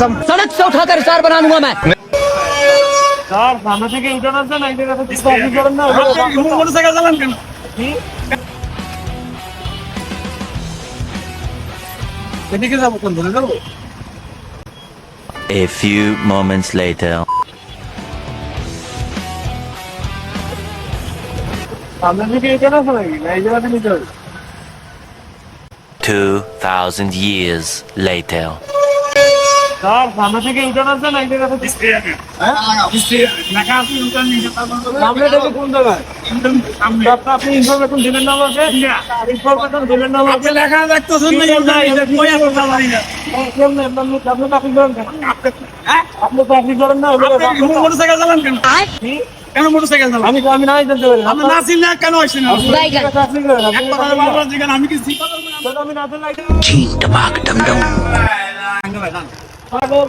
सड़क से उठाकर स्टार बना दूंगा मैं। স্যার সামনে থেকে উঠে আসছে না এটা কথা কিছু আপনি করেন না মোটরসাইকেল চালান কেন এদিকে যাবো কোন ধরে যাবো A few moments later. সামনে থেকে উঠে আসছে নাকি না এই জায়গাতে নিতে হবে 2,000 years later. স্যার সামনে থেকে উঠে আসছে না এটা কথা কিছু লেখা আছে উঠে নিয়ে সামনে থেকে কোন জায়গায় আপনি ইনফরমেশন দিলেন না আমাকে ইনফরমেশন দিলেন না আমাকে লেখা দেখতেছেন না এটা কই আছে জানি না কেমনে আপনি আপনি করেন কেন আপনি তো আপনি করেন না মোটরসাইকেল চালান কেন কেন মোটরসাইকেল চালান আমি নাই জানতে পারি আপনি না চিনলে কেন আসেন আপনি করেন আমি কি জিজ্ঞাসা করব আমি না জানলে Ching tabak dum dum. পাগল